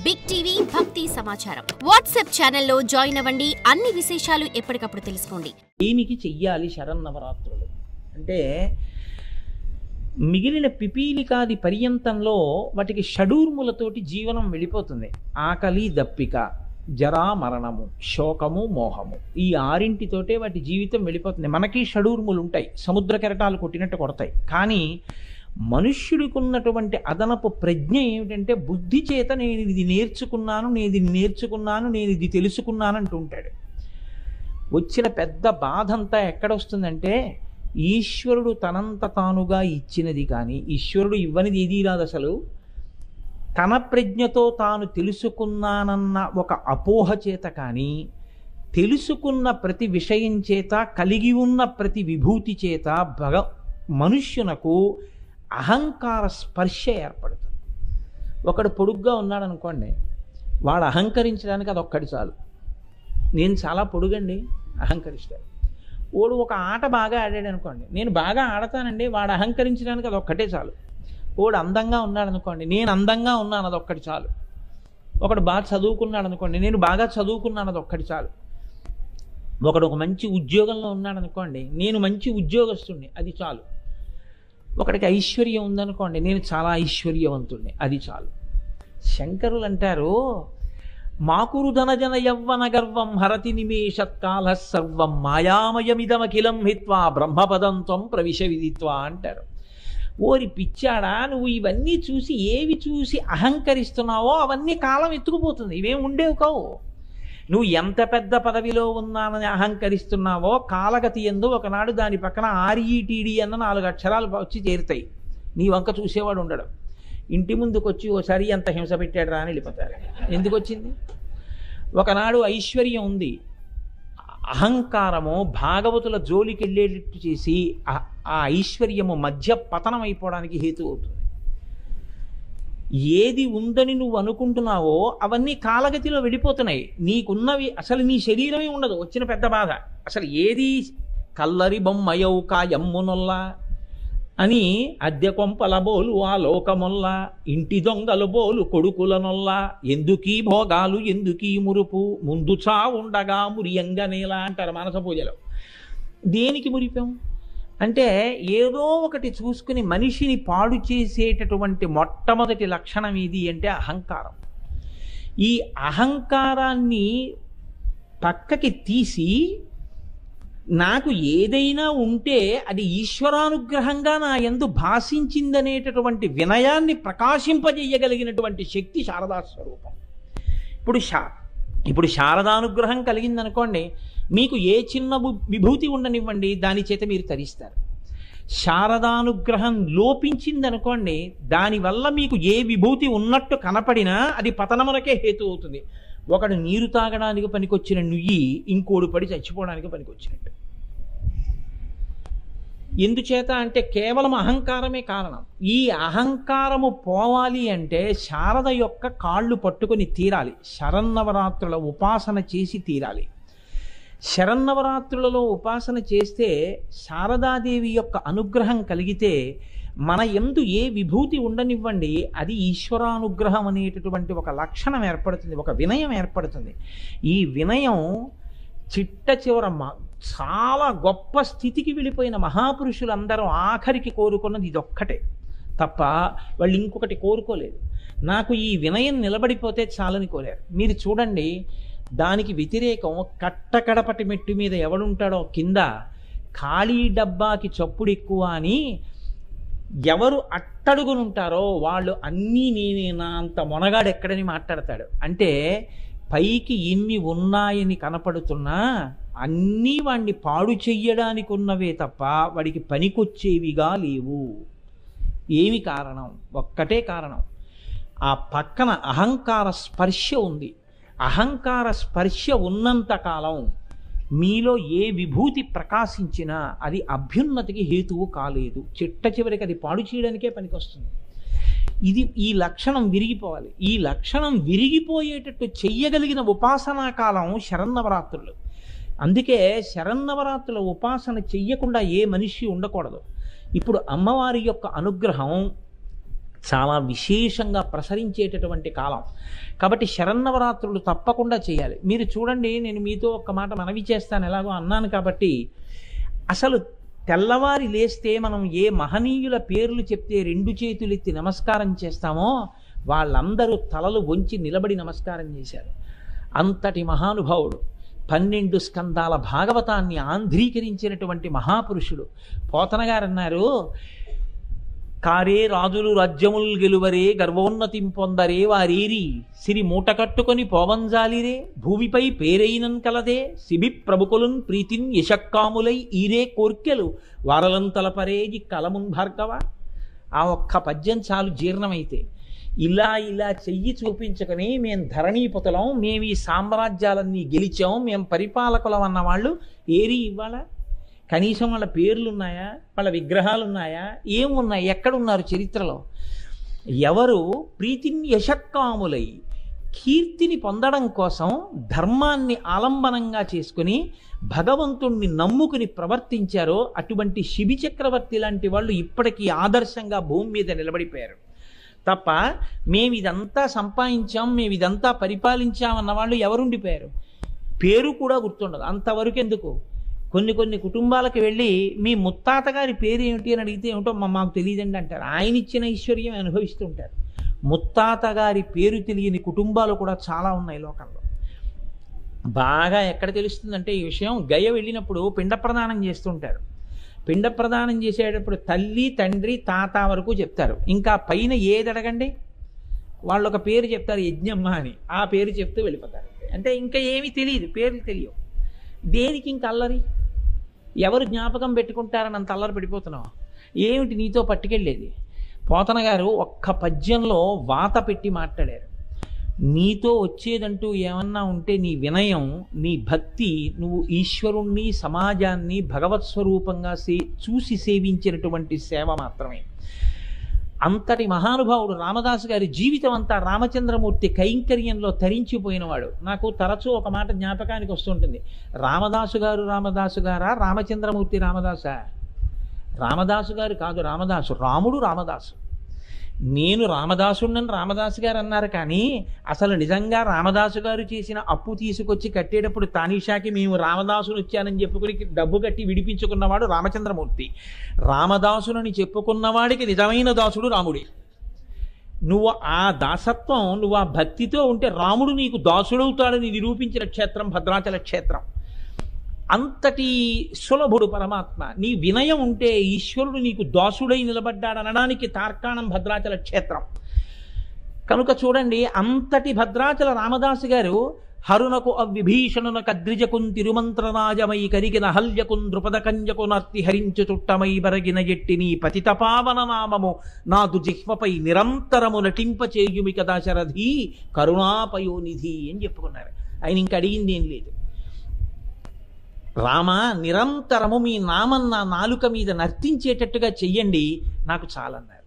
Big TV భక్తి సమాచారం WhatsApp ఛానల్లో జాయిన్ అవ్వండి. అన్ని విశేషాలు ఎప్పటికప్పుడు తెలుసుకోండి. దీనికి చెయ్యాలి శరన్నవరాత్రులు అంటే మిగిలిన పిపీలికాది పర్యంతంలో వాటికి షడూర్ములతోటి జీవనం వెళ్ళిపోతుంది. ఆకలి, దప్పిక, జరా, మరణము, శోకము, మోహము, ఈ ఆరింటితోటే వాటి జీవితం వెళ్ళిపోతుంది. మనకి షడూర్ములు ఉంటాయి, సముద్ర కెరటాలు కొట్టినట్టు కొడతాయి. కానీ మనుష్యుడికి ఉన్నటువంటి అదనపు ప్రజ్ఞ ఏమిటంటే బుద్ధి చేత నేను ఇది నేర్చుకున్నాను, నేను ఇది తెలుసుకున్నాను అంటూ ఉంటాడు. వచ్చిన పెద్ద బాధ అంతా ఎక్కడొస్తుందంటే ఈశ్వరుడు తనంత తానుగా ఇచ్చినది కానీ ఈశ్వరుడు ఇవ్వనిది ఏదీ రాదు. అసలు తన ప్రజ్ఞతో తాను తెలుసుకున్నానన్న ఒక అపోహ చేత కానీ తెలుసుకున్న ప్రతి విషయం చేత కలిగి ఉన్న ప్రతి విభూతి చేత మనుష్యునకు అహంకార స్పర్శ ఏర్పడుతుంది. ఒకడు పొడుగ్గా ఉన్నాడు అనుకోండి, వాడు అహంకరించడానికి అదొక్కటి చాలు. నేను చాలా పొడుగండి అహంకరిస్తాడు. వాడు ఒక ఆట బాగా ఆడాడు అనుకోండి, నేను బాగా ఆడతానండి, వాడు అహంకరించడానికి అదొక్కటే చాలు. వాడు అందంగా ఉన్నాడు అనుకోండి, నేను అందంగా ఉన్నాను, అదొక్కటి చాలు. ఒకడు బాగా చదువుకున్నాడు అనుకోండి, నేను బాగా చదువుకున్నాను, అదొక్కటి చాలు. ఒకడు ఒక మంచి ఉద్యోగంలో ఉన్నాడు అనుకోండి, నేను మంచి ఉద్యోగస్తుడిని, అది చాలు. ఒకడికి ఐశ్వర్యం ఉందనుకోండి, నేను చాలా ఐశ్వర్యవంతుడిని, అది చాలు. శంకరులు అంటారు, మాకురు ధనజన యవ్వన గర్వం హరతి నిమేషత్కాల సర్వం మాయామయమిదమఖిలం హిత్వా బ్రహ్మపదంత్వం ప్రవిశ విదిత్వా అంటారు. ఓరి పిచ్చాడా, నువ్వు ఇవన్నీ చూసి ఏవి చూసి అహంకరిస్తున్నావో అవన్నీ కాలం ఎత్తుకుపోతుంది, ఇవేం ఉండేవి కావు. నువ్వు ఎంత పెద్ద పదవిలో ఉన్నానని అహంకరిస్తున్నావో కాలగతి ఎందు ఒకనాడు దాని పక్కన RETD అన్న 4 అక్షరాలు వచ్చి చేరుతాయి. నీ వంక చూసేవాడు ఉండడు. ఇంటి ముందుకు వచ్చి ఓసారి ఎంత హింస పెట్టాడు రా అని వెళ్ళిపోతారు. ఎందుకు వచ్చింది? ఒకనాడు ఐశ్వర్యం ఉంది, అహంకారము భాగవతుల జోలికి వెళ్ళేటట్టు చేసి ఆ ఐశ్వర్యము మధ్య పతనం అయిపోవడానికి హేతు అవుతుంది. ఏది ఉందని నువ్వు అనుకుంటున్నావో అవన్నీ కాలగతిలో వెళ్ళిపోతున్నాయి. నీకున్నవి అసలు నీ శరీరమే ఉండదు. వచ్చిన పెద్ద బాధ, అసలు ఏది కల్లరి బొమ్మయవు కాయమ్మునొల్లా అని అద్దె కొంపల బోలు ఆ లోకమొల్లా ఇంటి దొంగల బోలు కొడుకులనొల్లా ఎందుకీ భోగాలు ఎందుకీ మురుపు ముందు చా ఉండగా మురియంగనేలా అంటారు మానస పూజలో. దేనికి మురిపాం అంటే ఏదో ఒకటి చూసుకుని మనిషిని పాడు చేసేటటువంటి మొట్టమొదటి లక్షణం ఇది అంటే అహంకారం. ఈ అహంకారాన్ని పక్కకి తీసి నాకు ఏదైనా ఉంటే అది ఈశ్వరానుగ్రహంగా నా యందు భాషించిందనేటటువంటి వినయాన్ని ప్రకాశింపజేయగలిగినటువంటి శక్తి శారదా స్వరూపం. ఇప్పుడు శారదానుగ్రహం కలిగిందనుకోండి, మీకు ఏ చిన్న విభూతి ఉండనివ్వండి, దాని చేత మీరు తరిస్తారు. శారదానుగ్రహం లోపించిందనుకోండి, దానివల్ల మీకు ఏ విభూతి ఉన్నట్టు కనపడినా అది పతనమునకే హేతు అవుతుంది. ఒకడు నీరు తాగడానికి పనికొచ్చిన నుయ్యి ఇంకోడు పడి చచ్చిపోవడానికి పనికొచ్చినట్టు. ఎందుచేత అంటే కేవలం అహంకారమే కారణం. ఈ అహంకారము పోవాలి అంటే శారద యొక్క కాళ్ళు పట్టుకొని తీరాలి, శరన్నవరాత్రుల ఉపాసన చేసి తీరాలి. శరన్నవరాత్రులలో ఉపాసన చేస్తే శారదాదేవి యొక్క అనుగ్రహం కలిగితే మన యందు ఏ విభూతి ఉండనివ్వండి అది ఈశ్వరానుగ్రహం అనేటటువంటి ఒక లక్షణం ఏర్పడుతుంది, ఒక వినయం ఏర్పడుతుంది. ఈ వినయం చిట్ట చివర చాలా గొప్ప స్థితికి వెళ్ళిపోయిన మహాపురుషులందరూ ఆఖరికి కోరుకున్నది ఇదొక్కటే తప్ప వాళ్ళు ఇంకొకటి కోరుకోలేదు. నాకు ఈ వినయం నిలబడిపోతే చాలని కోరారు. మీరు చూడండి, దానికి వ్యతిరేకం కట్టకడపటి మెట్టు మీద ఎవడుంటాడో కింద ఖాళీ డబ్బాకి చప్పుడు ఎక్కువ అని ఎవరు అట్టడుగునుంటారో వాళ్ళు అన్నీ నేనేనా అంత మొనగాడు ఎక్కడని మాట్లాడతాడు. అంటే పైకి ఎన్ని ఉన్నాయని కనపడుతున్నా అన్నీ వాడిని పాడు చెయ్యడానికి ఉన్నవే తప్ప వాడికి పనికొచ్చేవిగా లేవు. ఏమి కారణం? ఒక్కటే కారణం, ఆ పక్కన అహంకార స్పర్శ ఉంది. అహంకార స్పర్శ ఉన్నంతకాలం మీలో ఏ విభూతి ప్రకాశించినా అది అభ్యున్నతికి హేతువు కాలేదు. చిట్ట చివరికి అది పాడు చేయడానికే పనికొస్తుంది. ఈ లక్షణం విరిగిపోవాలి. ఈ లక్షణం విరిగిపోయేటట్టు చెయ్యగలిగిన ఉపాసనా కాలం శరన్నవరాత్రులు. అందుకే శరన్నవరాత్రుల ఉపాసన చెయ్యకుండా ఏ మనిషి ఉండకూడదు. ఇప్పుడు అమ్మవారి యొక్క అనుగ్రహం చాలా విశేషంగా ప్రసరించేటటువంటి కాలం. కాబట్టి శరన్నవరాత్రులు తప్పకుండా చేయాలి. మీరు చూడండి, నేను మీతో ఒక్క మాట మనవి చేస్తాను, ఎలాగో అన్నాను కాబట్టి. అసలు తెల్లవారి లేస్తే మనం ఏ మహనీయుల పేర్లు చెప్తే 2 చేతులెత్తి నమస్కారం చేస్తామో వాళ్ళందరూ తలలు వంచి నిలబడి నమస్కారం చేశారు. అంతటి మహానుభావుడు, 12 స్కందాల భాగవతాన్ని ఆంధ్రీకరించినటువంటి మహాపురుషుడు. పోతన గారు అన్నారు, కారే రాజులు రాజ్యముల్ గెలువరే గర్వోన్నతిం పొందరే వారేరి సిరి మూట కట్టుకొని పోవంజాలిరే భూమిపై పేరైనన్ కలదే సిబి ప్రముఖులున్ ప్రీతిన్ యశక్కాములై ఈరే కోర్కెలు వారలంతలపరేగి కలమున్ భార్గవ. ఆ ఒక్క పద్యం చాలు జీర్ణమైతే. ఇలా ఇలా చెయ్యి చూపించుకొని మేం ధరణీపుతలం, మేము ఈ సామ్రాజ్యాలన్నీ గెలిచాం, మేము పరిపాలకులం అన్న వాళ్ళు ఏరి ఇవ్వాల? కనీసం వాళ్ళ పేర్లు ఉన్నాయా? వాళ్ళ విగ్రహాలు ఉన్నాయా? ఏమున్నాయి? ఎక్కడున్నారు చరిత్రలో? ఎవరు ప్రీతిని యశక్కాములై కీర్తిని పొందడం కోసం ధర్మాన్ని ఆలంబనంగా చేసుకుని భగవంతుణ్ణి నమ్ముకుని ప్రవర్తించారో అటువంటి శిబి చక్రవర్తి లాంటి వాళ్ళు ఇప్పటికీ ఆదర్శంగా భూమి మీద నిలబడిపోయారు. తప్ప మేమిదంతా సంపాదించాం, మేమిదంతా పరిపాలించామన్న వాళ్ళు ఎవరుండిపోయారు? పేరు కూడా గుర్తుండదు. అంతవరకు ఎందుకు? కొన్ని కుటుంబాలకు వెళ్ళి మీ ముత్తాత గారి పేరు ఏమిటి అని అడిగితే ఏమిటో మాకు తెలియదండి అంటారు. ఆయన ఇచ్చిన ఐశ్వర్యం అనుభవిస్తుంటారు. ముత్తాత గారి పేరు తెలియని కుటుంబాలు కూడా చాలా ఉన్నాయి లోకంలో. బాగా ఎక్కడ తెలుస్తుందంటే ఈ విషయం, గయ వెళ్ళినప్పుడు పిండ ప్రదానం చేస్తుంటారు. పిండ ప్రదానం చేసేటప్పుడు తల్లి, తండ్రి, తాత వరకు చెప్తారు. ఇంకా పైన ఏది అడగండి, వాళ్ళు ఒక పేరు చెప్తారు, యజ్ఞమ్మ అని. ఆ పేరు చెప్తూ వెళ్ళిపోతారు. అంటే ఇంకా ఏమీ తెలియదు, పేర్లు తెలియవు. దేనికి ఇంక అల్లరి? ఎవరు జ్ఞాపకం పెట్టుకుంటారని అంత అల్లరి పడిపోతున్నావు? ఏమిటి నీతో పట్టుకెళ్ళేది? పోతన గారు ఒక్క పద్యంలో వాత పెట్టి మాట్లాడారు. నీతో వచ్చేదంటూ ఏమన్నా ఉంటే నీ వినయం, నీ భక్తి, నువ్వు ఈశ్వరుణ్ణి, సమాజాన్ని భగవత్ స్వరూపంగా చూసి సేవించినటువంటి సేవ మాత్రమే. అంతటి మహానుభావుడు రామదాసు గారి జీవితం అంతా రామచంద్రమూర్తి కైంకర్యంలో తరించిపోయినవాడు. నాకు తరచూ ఒక మాట జ్ఞాపకానికి వస్తుంటుంది. రామదాసు గారా రామచంద్రమూర్తి రామదాసా? రామదాసు గారు కాదు, రామదాసు, రాముడు రామదాసు. నేను రామదాసుడిని రామదాసు గారు అన్నారు, కానీ అసలు నిజంగా రామదాసు గారు చేసిన అప్పు తీసుకొచ్చి కట్టేటప్పుడు తానీషాకి మేము రామదాసుని వచ్చానని చెప్పుకుని డబ్బు కట్టి విడిపించుకున్నవాడు రామచంద్రమూర్తి. రామదాసునని చెప్పుకున్నవాడికి నిజమైన దాసుడు రాముడే. నువ్వు ఆ దాసత్వం, నువ్వు ఆ భక్తితో ఉంటే రాముడు నీకు దాసుడవుతాడని నిరూపించిన క్షేత్రం భద్రాచల క్షేత్రం. అంతటి సులభుడు పరమాత్మ. నీ వినయం ఉంటే ఈశ్వరుడు నీకు దాసుడై నిలబడ్డాడనడానికి తార్కాణం భద్రాచల క్షేత్రం. కనుక చూడండి, అంతటి భద్రాచల రామదాసు గారు హరునకు అవిభీషణునకు అద్రిజకున్ తిరుమంత్రరాజమై కరిగిన హల్యకున్ ద్రుపదకన్యకు నర్తి హరించు చుట్టమై బరగిన ఎట్టి నీ పతితపావన నామము నాదు జిహ్వపై నిరంతరము నటింపచేయుమి కదా శరధి కరుణాపయోనిధి అని చెప్పుకున్నారు. ఆయన ఇంక అడిగింది ఏం లేదు. రామ, నిరంతరము మీ నామం నా నాలుక మీద నర్తించేటట్టుగా చెయ్యండి, నాకు చాలన్నారు.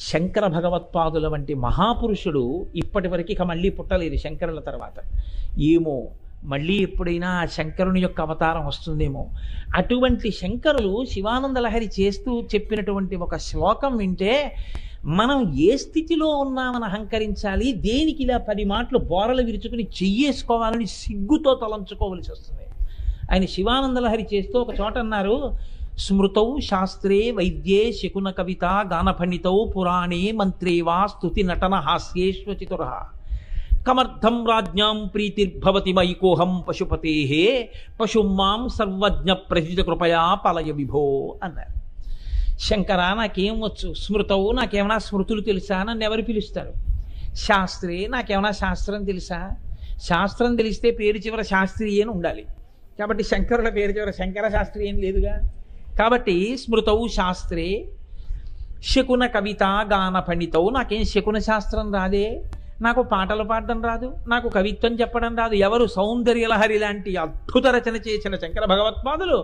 శంకర భగవత్పాదుల వంటి మహాపురుషుడు ఇప్పటి వరకు ఇక మళ్ళీ పుట్టలేదు శంకరుల తర్వాత. ఏమో మళ్ళీ ఎప్పుడైనా ఆ శంకరుని యొక్క అవతారం వస్తుందేమో. అటువంటి శంకరులు శివానందలహరి చేస్తూ చెప్పినటువంటి ఒక శ్లోకం వింటే మనం ఏ స్థితిలో ఉన్నామని అహంకరించాలి, దేనికి ఇలా 10 మాటలు బోరలు విరుచుకుని చెయ్యేసుకోవాలని సిగ్గుతో తలంచుకోవలసి వస్తుంది. ఆయన శివానందలహరి చేస్తూ ఒక చోట అన్నారు, స్మృతౌ శాస్త్రే వైద్యే శకున కవిత గానపండితౌ పురాణే మంత్రే వా స్తుతి నటన హాస్యేష్వచితుర కమర్థం రాజ్ఞాం ప్రీతిర్భవతి మైకోహం పశుపతేః పశుమాం సర్వజ్ఞ ప్రసిద్ధ కృపయా పలయ విభో అన్నారు. శంకర, నాకేం వచ్చు? స్మృతౌ, నాకేమైనా స్మృతులు తెలుసా? నన్ను ఎవరు పిలుస్తారు? శాస్త్రే, నాకేమైనా శాస్త్రం తెలుసా? శాస్త్రం తెలిస్తే పేరు చివర శాస్త్రి అని ఉండాలి. కాబట్టి శంకరుల పేరు చివర శంకర శాస్త్రి ఏం లేదుగా. కాబట్టి స్మృతౌ శాస్త్రే శకున కవిత గాన పండితౌ, నాకేం శకున శాస్త్రం రాదే, నాకు పాటలు పాడడం రాదు, నాకు కవిత్వం చెప్పడం రాదు. ఎవరు? సౌందర్యలహరి లాంటి అద్భుత రచన చేసిన శంకర భగవత్పాదులు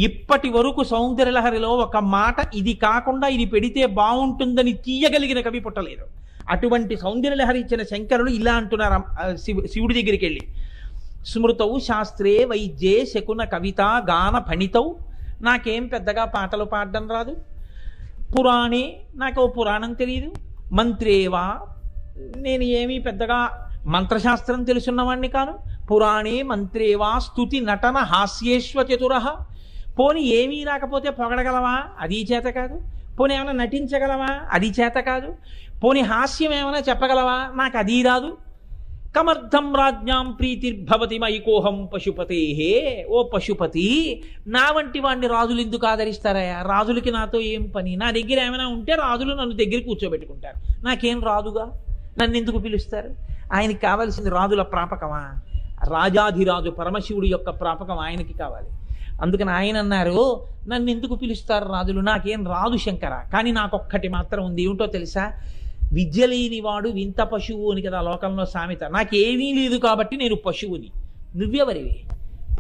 ఇప్పటి వరకు సౌందర్యలహరిలో ఒక మాట ఇది కాకుండా ఇది పెడితే బాగుంటుందని తీయగలిగిన కవి పుట్టలేదు. అటువంటి సౌందర్యలహరి ఇచ్చిన శంకరులు ఇలా అంటున్నారు శివుడి దగ్గరికి వెళ్ళి, స్మృతౌ శాస్త్రే వైద్యే శకున కవిత గాన ఫణితౌ, నాకేం పెద్దగా పాటలు పాడడం రాదు, పురాణే, నాకు ఓ పురాణం తెలియదు. మంత్రేవా, నేను ఏమీ పెద్దగా మంత్రశాస్త్రం తెలుసున్నవాణ్ణి కాను. పురాణే మంత్రేవా స్తుతి నటన హాస్యేశ్వ చతుర. పోని ఏమీ రాకపోతే పొగడగలవా? అది చేత కాదు. పోనీ ఏమైనా నటించగలవా? అది చేత కాదు. పోనీ హాస్యం ఏమైనా చెప్పగలవా? నాకు అది రాదు. కమర్థం రాజ్ఞాం ప్రీతిర్భవతి మైకోహం పశుపతే. ఓ పశుపతి, నా వంటి వాడిని రాజులు ఎందుకు ఆదరిస్తారయ్యా? రాజులకి నాతో ఏం పని? నా దగ్గర ఏమైనా ఉంటే రాజులు నన్ను దగ్గర కూర్చోబెట్టుకుంటారు. నాకేం రాదుగా, నన్ను ఎందుకు పిలుస్తారు? ఆయనకి కావాల్సింది రాజుల ప్రాపకమా? రాజాధిరాజు పరమశివుడి యొక్క ప్రాపకం ఆయనకి కావాలి. అందుకని ఆయన అన్నారు, నన్ను ఎందుకు పిలుస్తారు రాజులు? నాకేం రాదు శంకర. కానీ నాకొక్కటి మాత్రం ఉంది. ఏమిటో తెలుసా? విద్య లేనివాడు వింత పశువు అని కదా లోకంలో సామెత. నాకేమీ లేదు కాబట్టి నేను పశువుని. నువ్వెవరివి?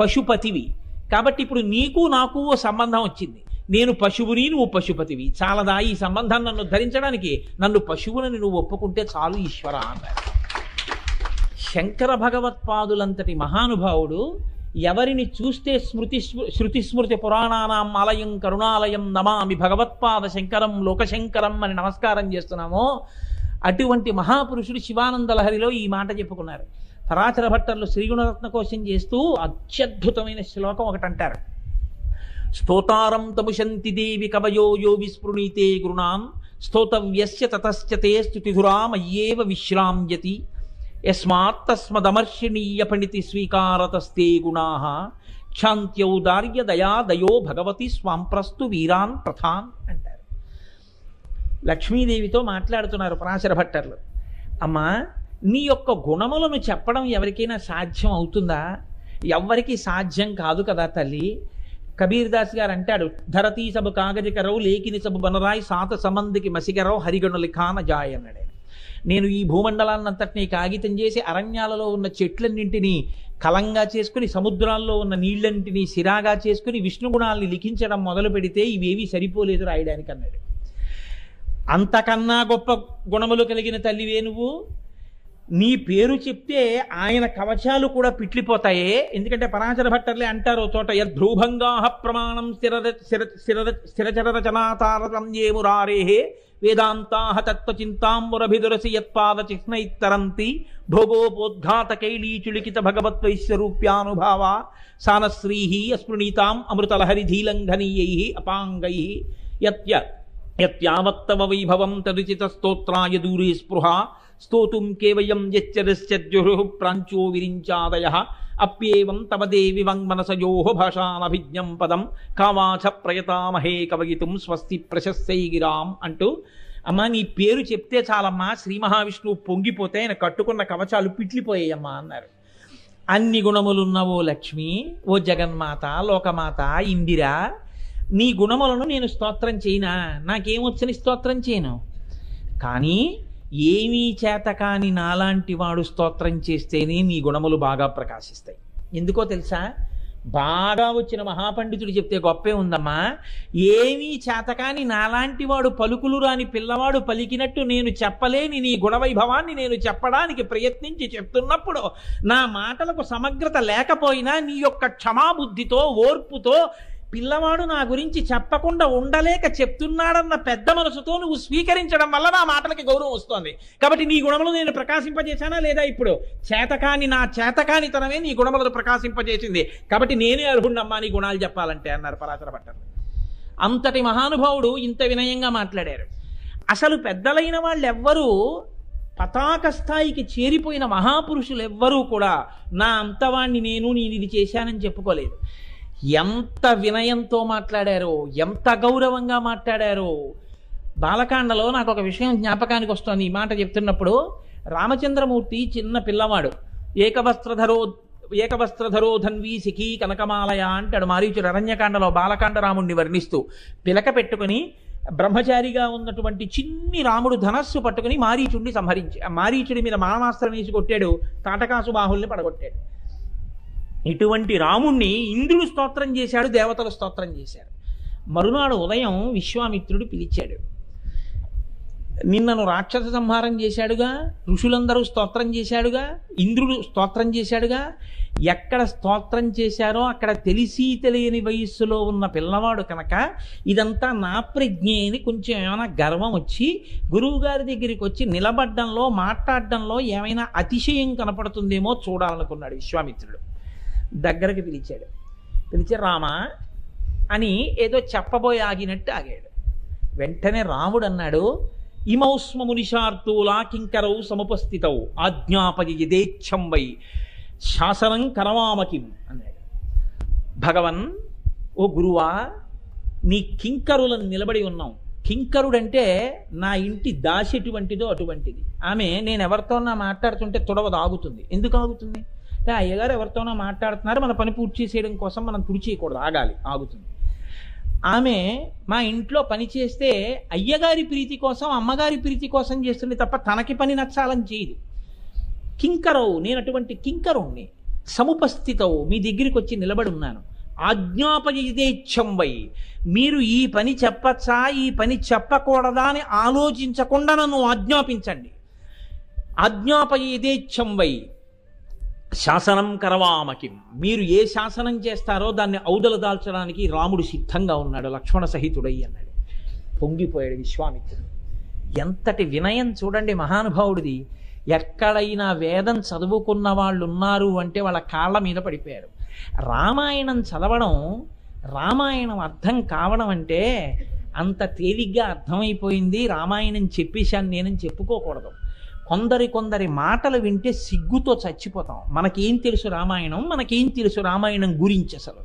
పశుపతివి. కాబట్టి ఇప్పుడు నీకు నాకు ఓ సంబంధం వచ్చింది. నేను పశువుని, నువ్వు పశుపతివి. చాలదా ఈ సంబంధం నన్ను ధరించడానికి? నన్ను పశువులని నువ్వు ఒప్పుకుంటే చాలు ఈశ్వర అన్నారు. శంకర భగవత్పాదులంతటి మహానుభావుడు ఎవరిని చూస్తే శృతి స్మృతి పురాణానాం ఆలయం కరుణాలయం నమామి భగవత్పాద శంకరం లోకశంకరం అని నమస్కారం చేస్తున్నామో అటువంటి మహాపురుషుడు శివానంద లహరిలో ఈ మాట చెప్పుకున్నారు. పరాచర భట్టర్లు శ్రీగుణరత్న కోశం చేస్తూ అత్యద్భుతమైన శ్లోకం ఒకటి అంటారు. స్తోతారం తముశంతి దేవి కవయో యో విస్పృణీతే గురుణాన్ స్తోతవ్యస్య తతశ్చతే స్తుతిధురామయ్యేవ విశ్రామ్యతి యస్మాత్తస్మదమర్షిణీయ పండితి స్వీకారతస్తే గుణాః క్షాంత్యౌదార్య దయా దయో భగవతి స్వాంప్రస్తు వీరాన్ ప్రథాన్ అంటారు. లక్ష్మీదేవితో మాట్లాడుతున్నారు పరాశర భట్టర్లు. అమ్మా, నీ యొక్క గుణములను చెప్పడం ఎవరికైనా సాధ్యం అవుతుందా? ఎవ్వరికి సాధ్యం కాదు కదా తల్లి. కబీర్ దాస్ గారు అంటాడు, ధరతీ సబు కాగజకరవు లేకిని సబు బనరాయి సాత సమందికి మసిగరవు హరిగణులి ఖాన జాయ్ అన్నాడు. నేను ఈ భూమండలాన్నంతటినీ కాగితం చేసి అరణ్యాలలో ఉన్న చెట్లన్నింటినీ కలంగా చేసుకుని సముద్రాల్లో ఉన్న నీళ్లన్నింటినీ సిరాగా చేసుకుని విష్ణుగుణాల్ని లిఖించడం మొదలు పెడితే ఇవేవి సరిపోలేదు రాయడానికి అన్నాడు. అంతకన్నా గొప్ప గుణములు కలిగిన తల్లివే నువ్వు. నీ పేరు చెప్తే ఆయన కవచాలు కూడా పిట్లిపోతాయే. ఎందుకంటే పరాశర భట్టర్లే అంటారు చోట, యద్భ్రూభంగా ప్రమాణం స్థిరచరచనాతారతం ఏ మురారే వేదాంతాహ తత్వచింతాంబురభిదురసి యత్పాద చిహ్నైత్తరంతి భోగోపోద్ఘాత కైళీచులికిత భగవద్వైశ్వరూప్యానుభావ సానశ్రీహి అస్పృణీతాం అమృతలహరిధీలంఘనీయై అపాంగై యత్యావత్తవ వైభవం తదుచిత స్తోత్రాయ దూరే స్పృహ స్తోతుం కేవయం యచ్చరశ్చర్జుః ప్రాంచో విరించాదయః అప్యేవం తవ దేవి వంగ్మనసయోః భాషానభిజ్ఞం పదం కావాచ ప్రయతామహే కవయితుం స్వస్తి ప్రశస్తై గిరాం అంటూ, అమ్మా నీ పేరు చెప్తే చాలమ్మా శ్రీ మహావిష్ణువు పొంగిపోతే ఆయన కట్టుకున్న కవచాలు పిట్లిపోయాయమ్మా అన్నారు. అన్ని గుణములున్నవో లక్ష్మి, ఓ జగన్మాత, లోకమాత, ఇందిరా, నీ గుణములను నేను స్తోత్రం చేయనా? నాకేమొచ్చని స్తోత్రం చేయను. కానీ ఏమీ చేత కాని నాలాంటి వాడు స్తోత్రం చేస్తేనే నీ గుణములు బాగా ప్రకాశిస్తాయి. ఎందుకో తెలుసా? బాగా వచ్చిన మహాపండితుడు చెప్తే గొప్పే ఉందమ్మా. ఏమీ చేతకాని నాలాంటి వాడు పలుకులు రాని పిల్లవాడు పలికినట్టు నేను చెప్పలేని నీ గుణవైభవాన్ని నేను చెప్పడానికి ప్రయత్నించి చెప్తున్నప్పుడు నా మాటలకు సమగ్రత లేకపోయినా నీ యొక్క క్షమాబుద్ధితో ఓర్పుతో పిల్లవాడు నా గురించి చెప్పకుండా ఉండలేక చెప్తున్నాడన్న పెద్ద మనసుతో నువ్వు స్వీకరించడం వల్ల నా మాటలకి గౌరవం వస్తోంది. కాబట్టి నీ గుణములు నేను ప్రకాశింపజేశానా లేదా? ఇప్పుడు చేతకాని నా చేతకానితనమే నీ గుణములను ప్రకాశింపజేసింది. కాబట్టి నేనే అర్హుణ్ణమ్మా నీ గుణాలు చెప్పాలంటే అన్నారు పరాశర భట్టరు. అంతటి మహానుభావుడు ఇంత వినయంగా మాట్లాడారు. అసలు పెద్దలైన వాళ్ళెవ్వరూ, పతాక స్థాయికి చేరిపోయిన మహాపురుషులు ఎవ్వరూ కూడా నా అంతవాణ్ణి నేను ఇది చేశానని చెప్పుకోలేదు. ఎంత వినయంతో మాట్లాడారో, ఎంత గౌరవంగా మాట్లాడారో. బాలకాండలో నాకు ఒక విషయం జ్ఞాపకానికి వస్తుంది ఈ మాట చెప్తున్నప్పుడు. రామచంద్రమూర్తి చిన్న పిల్లవాడు, ఏకవస్త్రధరో ధన్వీ సిఖీ కనకమాలయ అంటాడు మారీచుడు అరణ్యకాండలో బాలకాండ రాముణ్ణి వర్ణిస్తూ. పిలక పెట్టుకుని బ్రహ్మచారిగా ఉన్నటువంటి చిన్ని రాముడు ధనస్సు పట్టుకుని మారీచుడిని సంహరించి మారీచుడి మీద మానవాస్త్రం వేసి కొట్టాడు, తాటకాసు బాహుల్ని పడగొట్టాడు. ఇటువంటి రాముణ్ణి ఇంద్రుడు స్తోత్రం చేశాడు, దేవతలు స్తోత్రం చేశారు. మరునాడు ఉదయం విశ్వామిత్రుడు పిలిచాడు. నిన్నను రాక్షస సంహారం చేశాడుగా, ఋషులందరూ స్తోత్రం చేశాడుగా, ఇంద్రుడు స్తోత్రం చేశాడుగా. ఎక్కడ స్తోత్రం చేశారో అక్కడ తెలిసి తెలియని వయస్సులో ఉన్న పిల్లవాడు కనుక ఇదంతా నా ప్రజ్ఞే అని కొంచెం ఏమైనా గర్వం వచ్చి గురువుగారి దగ్గరికి వచ్చి నిలబడ్డంలో మాట్లాడడంలో ఏమైనా అతిశయం కనపడుతుందేమో చూడాలనుకున్నాడు విశ్వామిత్రుడు. దగ్గరకు పిలిచాడు. పిలిచి రామా అని ఏదో చెప్పబోయి ఆగినట్టు ఆగాడు. వెంటనే రాముడు అన్నాడు, ఇమౌస్మ మునిషార్తూలా కింకరౌ సముపస్థితౌ ఆజ్ఞాపయ యథేచ్ఛం వై శాసనం కరవామకిం అన్నాడు. భగవన్, ఓ గురువా, నీ కింకరులను నిలబడి ఉన్నాం. కింకరుడంటే నా ఇంటి దాసి ఎటువంటిదో అటువంటిది. ఆమె నేను ఎవరితోనా మాట్లాడుతుంటే తొడవదు, ఆగుతుంది. ఎందుకు ఆగుతుంది అంటే అయ్యగారు ఎవరితోనా మాట్లాడుతున్నారు, మన పని పూర్తి చేసేయడం కోసం మనం పూర్తి చేయకూడదు, ఆగాలి, ఆగుతుంది. ఆమె మా ఇంట్లో పని చేస్తే అయ్యగారి ప్రీతి కోసం అమ్మగారి ప్రీతి కోసం చేస్తుంది తప్ప తనకి పని నచ్చాలని చేయదు. కింకరవు, నేను అటువంటి కింకరుణ్ణి. సముపస్థితవు, మీ దగ్గరికి వచ్చి నిలబడి ఉన్నాను. ఆజ్ఞాపయేచ్ఛం వై, మీరు ఈ పని చెప్పచ్చా ఈ పని చెప్పకూడదా అని ఆలోచించకుండా నన్ను ఆజ్ఞాపించండి. ఆజ్ఞాపయేచ్ఛం వై శాసనం కరవామకిం, మీరు ఏ శాసనం చేస్తారో దాన్ని ఔదల దాల్చడానికి రాముడు సిద్ధంగా ఉన్నాడు, లక్ష్మణ సహితుడై అన్నాడు. పొంగిపోయాడు విశ్వామిత్రుడు. ఎంతటి వినయం చూడండి మహానుభావుడిది. ఎక్కడైనా వేదం చదువుకున్న వాళ్ళు ఉన్నారు అంటే వాళ్ళ కాళ్ళ మీద పడిపోయారు. రామాయణం చదవడం, రామాయణం అర్థం కావడం అంటే అంత తేలిగ్గా అర్థమైపోయింది, రామాయణం చెప్పేశాను నేనని చెప్పుకోకూడదు. కొందరి మాటలు వింటే సిగ్గుతో చచ్చిపోతాం. మనకేం తెలుసు రామాయణం, మనకేం తెలుసు రామాయణం గురించి, అసలు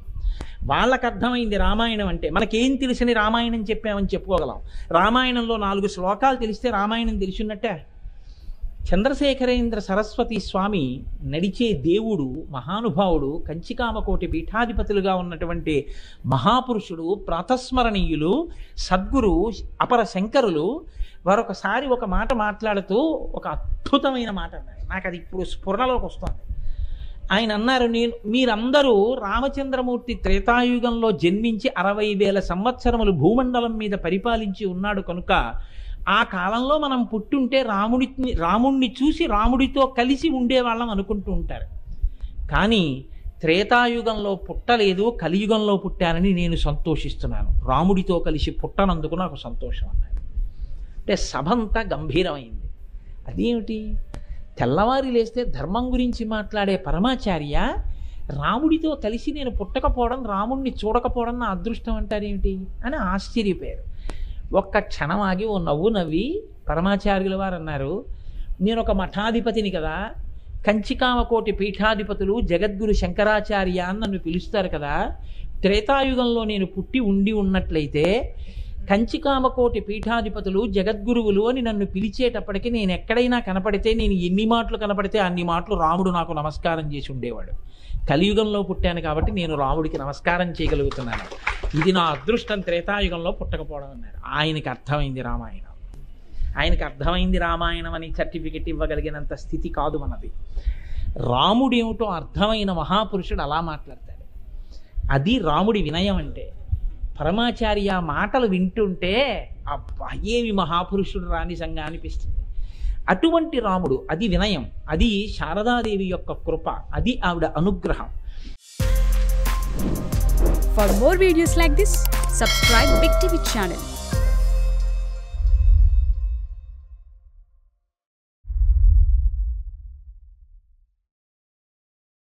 వాళ్ళకు అర్థమైంది రామాయణం అంటే. మనకేం తెలిసిన రామాయణం చెప్పామని చెప్పుకోగలం. రామాయణంలో 4 శ్లోకాలు తెలిస్తే రామాయణం తెలిసినట్టే. చంద్రశేఖరేంద్ర సరస్వతి స్వామి నడిచే దేవుడు, మహానుభావుడు, కంచికామకోటి పీఠాధిపతులుగా ఉన్నటువంటి మహాపురుషుడు, ప్రాతస్మరణీయులు, సద్గురు, అపర శంకరులు. వారొకసారి ఒక మాట మాట్లాడుతూ ఒక అద్భుతమైన మాట అన్నారు. నాకు అది ఇప్పుడు స్ఫురణలోకి వస్తుంది. ఆయన అన్నారు, మీరందరూ రామచంద్రమూర్తి త్రేతాయుగంలో జన్మించి 60,000 సంవత్సరములు భూమండలం మీద పరిపాలించి ఉన్నాడు కనుక ఆ కాలంలో మనం పుట్టుంటే రాముణ్ణి చూసి రాముడితో కలిసి ఉండేవాళ్ళం అనుకుంటూ ఉంటారు. కానీ త్రేతాయుగంలో పుట్టలేదు, కలియుగంలో పుట్టానని నేను సంతోషిస్తున్నాను. రాముడితో కలిసి పుట్టనందుకు నాకు సంతోషం అన్నాడు. అంటే సభంతా గంభీరమైంది. అదేమిటి, తెల్లవారి లేస్తే ధర్మం గురించి మాట్లాడే పరమాచార్య రాముడితో కలిసి నేను పుట్టకపోవడం, రాముడిని చూడకపోవడం నా అదృష్టం అంటారేమిటి అని ఆశ్చర్యపోయారు. ఒక్క క్షణం ఆగి ఓ నవ్వు నవ్వి పరమాచార్యుల వారు అన్నారు, నేను ఒక మఠాధిపతిని కదా, కంచికామకోటి పీఠాధిపతులు జగద్గురు శంకరాచార్య అని నన్ను పిలుస్తారు కదా. త్రేతాయుగంలో నేను పుట్టి ఉండి ఉన్నట్లయితే కంచికామకోటి పీఠాధిపతులు జగద్గురువులు అని నన్ను పిలిచేటప్పటికి నేను ఎక్కడైనా కనపడితే, నేను ఎన్ని మాటలు కనపడితే అన్ని మాటలు రాముడు నాకు నమస్కారం చేసి ఉండేవాడు. కలియుగంలో పుట్టాను కాబట్టి నేను రాముడికి నమస్కారం చేయగలుగుతున్నాను. ఇది నా అదృష్టం, త్రేతాయుగంలో పుట్టకపోవడం అన్నారు. ఆయనకి అర్థమైంది రామాయణం. ఆయనకి అర్థమైంది రామాయణం అని సర్టిఫికెట్ ఇవ్వగలిగినంత స్థితి కాదు మనది. రాముడేమిటో అర్థమైన మహాపురుషుడు అలా మాట్లాడతాడు. అది రాముడి వినయం అంటే. పరమాచార్య మాటలు వింటుంటే అబ్బా ఏమి మహాపురుషుడు రానిజంగా అనిపిస్తుంది. అటువంటి రాముడు, అది వినయం, అది శారదాదేవి యొక్క కృప, అది ఆవిడ అనుగ్రహం. For more videos like this, subscribe Big TV channel.